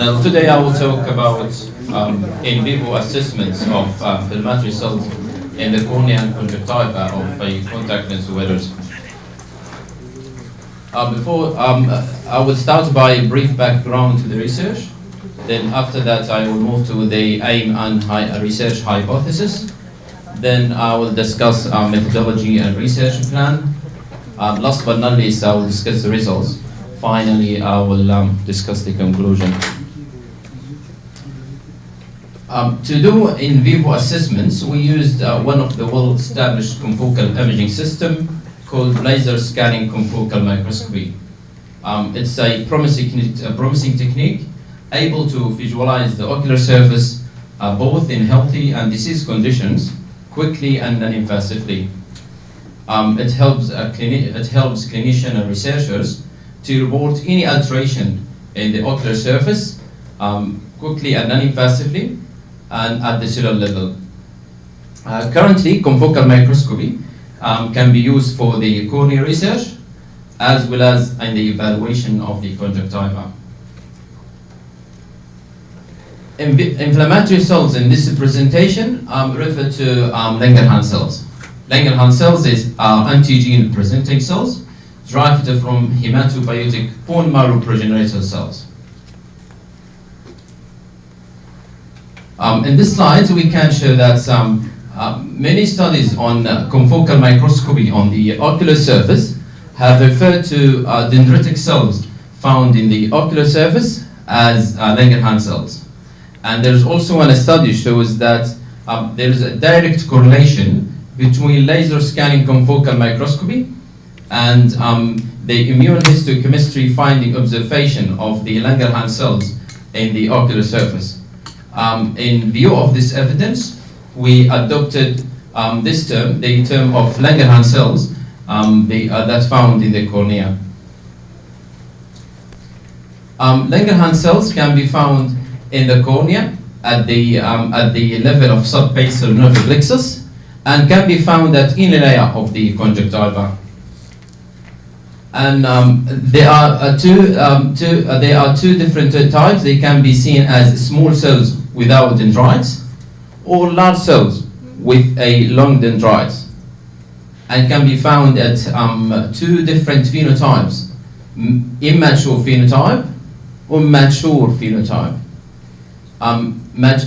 Today I will talk about in vivo assessments of inflammatory cells in the cornea and conjunctiva of contact lens wearers. I will start by a brief background to the research. Then after that I will move to the aim and research hypothesis. Then I will discuss methodology and research plan. Last but not least, I will discuss the results. Finally, I will discuss the conclusion. To do in vivo assessments, we used one of the well-established confocal imaging system called laser scanning confocal microscopy. It's a promising technique able to visualize the ocular surface both in healthy and disease conditions quickly and non-invasively. It helps clinicians and researchers to report any alteration in the ocular surface quickly and non-invasively and at the cellular level. Currently, confocal microscopy can be used for the cornea research as well as in the evaluation of the conjunctiva. Inflammatory cells in this presentation refer to Langerhans cells. Langerhans cells is antigen presenting cells derived from hematobiotic bone marrow progenitor cells. In this slide, we can show that many studies on confocal microscopy on the ocular surface have referred to dendritic cells found in the ocular surface as Langerhans cells. And there's also one study shows that there is a direct correlation between laser scanning confocal microscopy and the immunohistochemistry finding observation of the Langerhans cells in the ocular surface. In view of this evidence, we adopted this term, the term of Langerhans cells that's found in the cornea. Langerhans cells can be found in the cornea at the level of subbasal nerve plexus and can be found at any layer of the conjunctiva. And there are two different types. They can be seen as small cells without dendrites or large cells with a long dendrites, and can be found at two different phenotypes: immature phenotype or mature phenotype.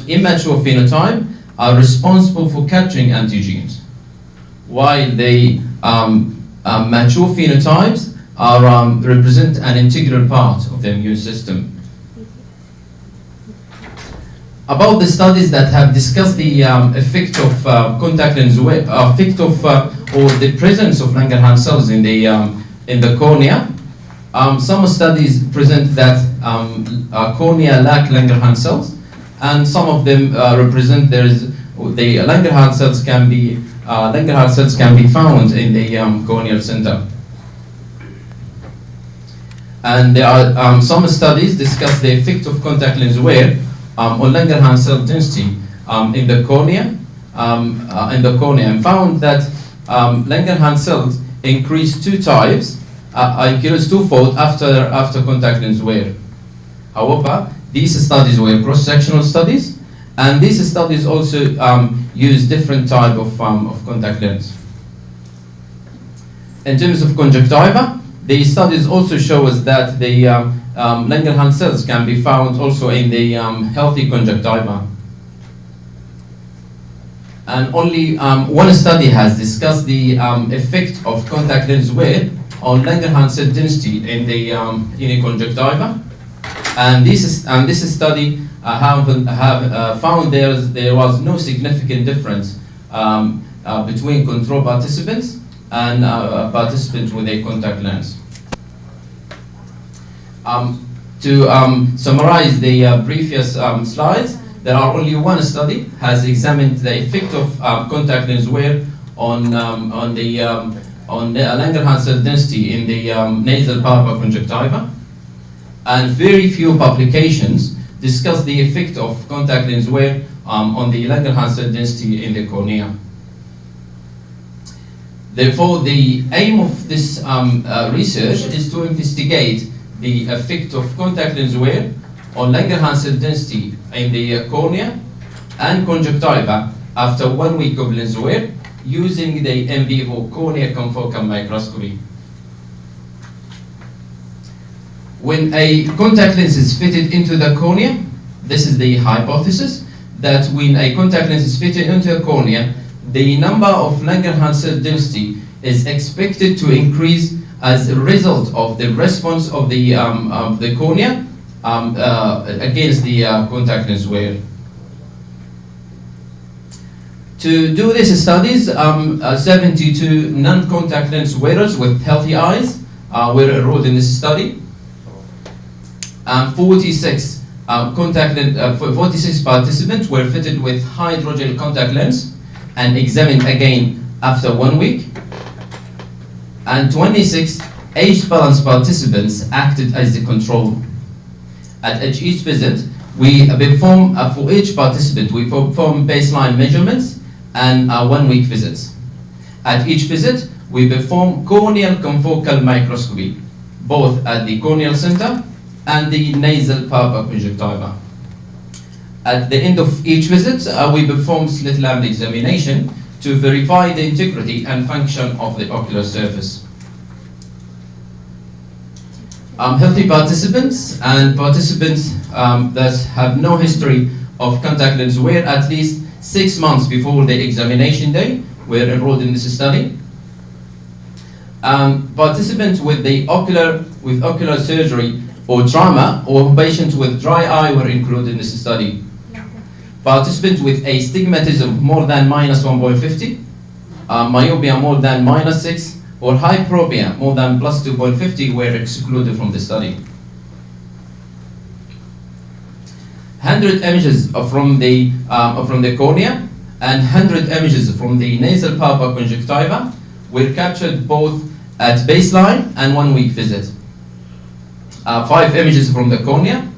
Immature phenotype are responsible for capturing antigens, while the mature phenotypes represent an integral part of the immune system. About the studies that have discussed the effect of contact lens effect of or the presence of Langerhans cells in the cornea, some studies present that cornea lack Langerhans cells, and some of them represent the Langerhans cells can be found in the corneal center. And there are some studies discuss the effect of contact lens wear on Langerhans cell density in the cornea, and found that Langerhans cells increase twofold after contact lens wear. However, these studies were cross-sectional studies, and these studies also use different type of contact lens. In terms of conjunctiva, the studies also show us that the Langerhans cells can be found also in the healthy conjunctiva. And only one study has discussed the effect of contact lens wear on Langerhans cell density in a conjunctiva. And this study have found there was no significant difference between control participants and participants with a contact lens. To summarize the previous slides, there are only one study has examined the effect of contact lens wear on the Langerhans cell density in the nasal pulpar conjunctiva, and very few publications discuss the effect of contact lens wear on the Langerhans cell density in the cornea. Therefore, the aim of this research is to investigate the effect of contact lens wear on Langerhans cell density in the cornea and conjunctiva after 1 week of lens wear using the in vivo cornea confocal microscopy. When a contact lens is fitted into the cornea, this is the hypothesis, that when a contact lens is fitted into the cornea, the number of Langerhans cell density is expected to increase as a result of the response of the cornea against the contact lens wear. To do these studies, 72 non-contact lens wearers with healthy eyes were enrolled in this study. 46 46 participants were fitted with hydrogel contact lens and examined again after 1 week. And 26 age-balanced participants acted as the control. At each visit, we perform, for each participant, we perform baseline measurements and 1 week visits. At each visit, we perform corneal confocal microscopy, both at the corneal center and the nasal pulpar conjunctiva. At the end of each visit, we perform slit lamp examination to verify the integrity and function of the ocular surface. Healthy participants and participants that have no history of contact lens wear at least 6 months before the examination day were enrolled in this study. Participants with ocular surgery or trauma or patients with dry eye were included in this study. Participants with astigmatism more than -1.50, myopia more than -6, or hyperopia more than +2.50 were excluded from the study. 100 images from the cornea and 100 images from the nasal pulpar conjunctiva were captured both at baseline and 1 week visit. 5 images from the cornea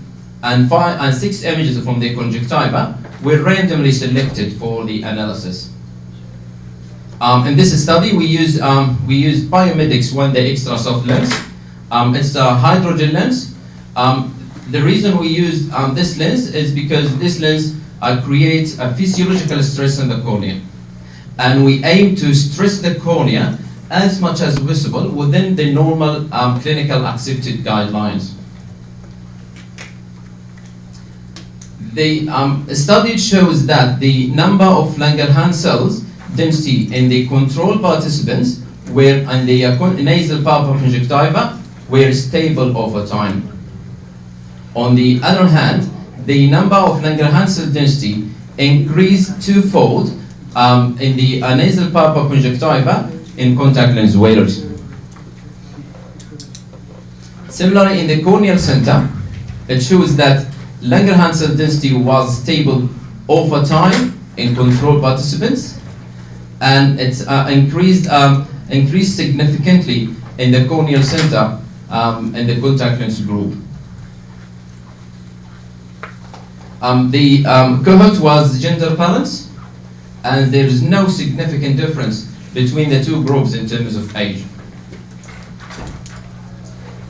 and 6 images from the conjunctiva were randomly selected for the analysis. In this study, we use Biomedics 1-day extra soft lens. It's a hydrogel lens. The reason we use this lens is because this lens creates a physiological stress in the cornea, and we aim to stress the cornea as much as possible within the normal clinical accepted guidelines. The study shows that the number of Langerhans cells density in the control participants were in the nasal pulpar conjunctiva were stable over time. On the other hand, the number of Langerhans cell density increased twofold in the nasal pulpar conjunctiva in contact lens wearers. Similarly, in the corneal center, it shows that Langerhans cell density was stable over time in control participants, and it's increased significantly in the corneal center in the contact lens group. The cohort was gender balanced, and there is no significant difference between the two groups in terms of age.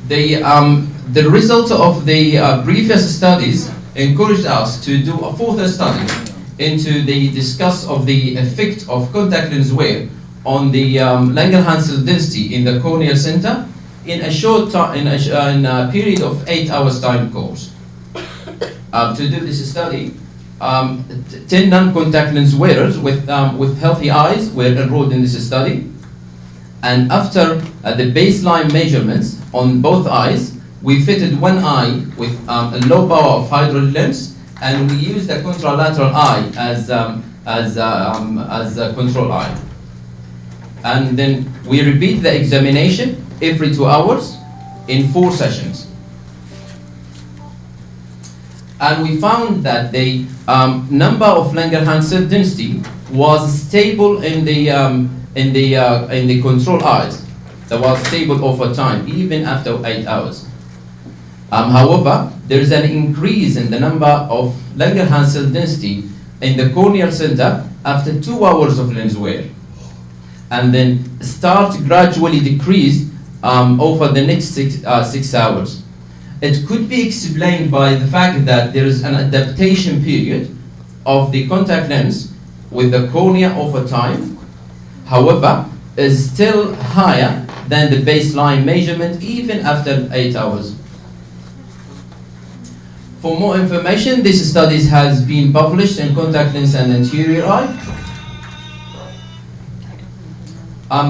The result of the previous studies encouraged us to do a further study into the discuss of the effect of contact lens wear on the Langerhans cell density in the corneal center in a short time, in a period of 8 hours time course. To do this study, 10 non-contact lens wearers with healthy eyes were enrolled in this study, and after the baseline measurements on both eyes, we fitted one eye with a low power of hydrogel lens, and we used the contralateral eye as a control eye. And then we repeat the examination every 2 hours in 4 sessions. And we found that the number of Langerhans cell density was stable in the control eyes. That was stable over time, even after 8 hours. However, there is an increase in the number of Langerhans cell density in the corneal center after 2 hours of lens wear, and then start gradually decrease over the next 6 hours. it could be explained by the fact that there is an adaptation period of the contact lens with the cornea over time, however, is still higher than the baseline measurement even after 8 hours. For more information, this study has been published in Contact Lens and Anterior Eye.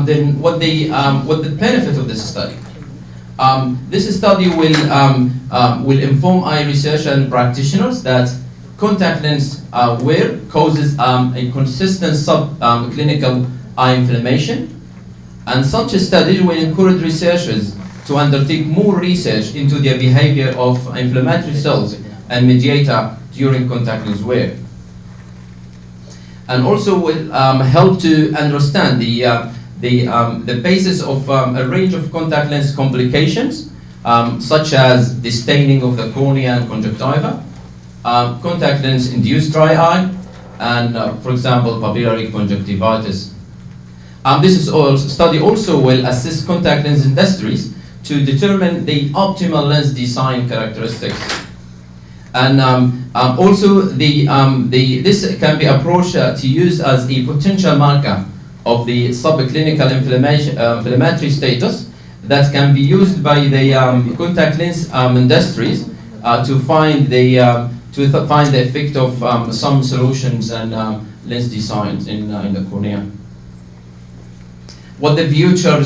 Then what the benefit of this study? This study will inform eye research and practitioners that contact lens wear causes a consistent subclinical eye inflammation, and such a study will encourage researchers to undertake more research into the behavior of inflammatory cells and mediator during contact lens wear, and also will help to understand the basis of a range of contact lens complications, such as the staining of the cornea and conjunctiva, contact lens induced dry eye, and for example papillary conjunctivitis. This study also will assist contact lens industries to determine the optimal lens design characteristics. And also this can be approached to use as a potential marker of the subclinical inflammatory status that can be used by the contact lens industries to find the effect of some solutions and lens designs in the cornea. What the future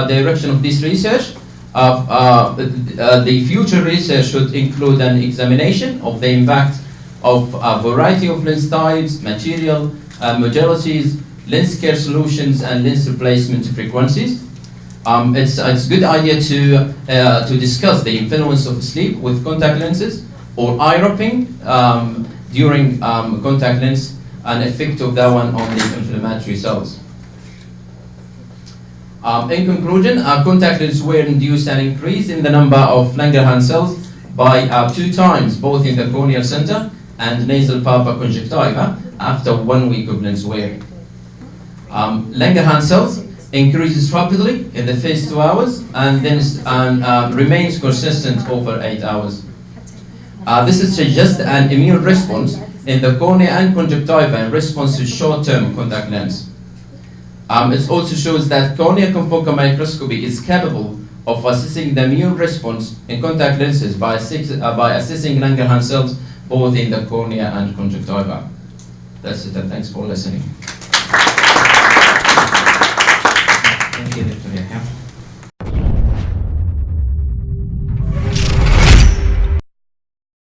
direction of this research? The future research should include an examination of the impact of a variety of lens types, material, modalities, lens care solutions, and lens replacement frequencies. It's a good idea to discuss the influence of sleep with contact lenses or eye wrapping during contact lens and effect of that one on the inflammatory cells. In conclusion, contact lens wear induced an increase in the number of Langerhans cells by 2 times, both in the corneal center and nasal pulpar conjunctiva after 1 week of lens wear. Langerhans cells increases rapidly in the first 2 hours and then remains consistent over 8 hours. This suggests an immune response in the cornea and conjunctiva in response to short-term contact lens. It also shows that cornea confocal microscopy is capable of assessing the immune response in contact lenses by assessing Langerhans cells both in the cornea and conjunctiva. That's it, and thanks for listening.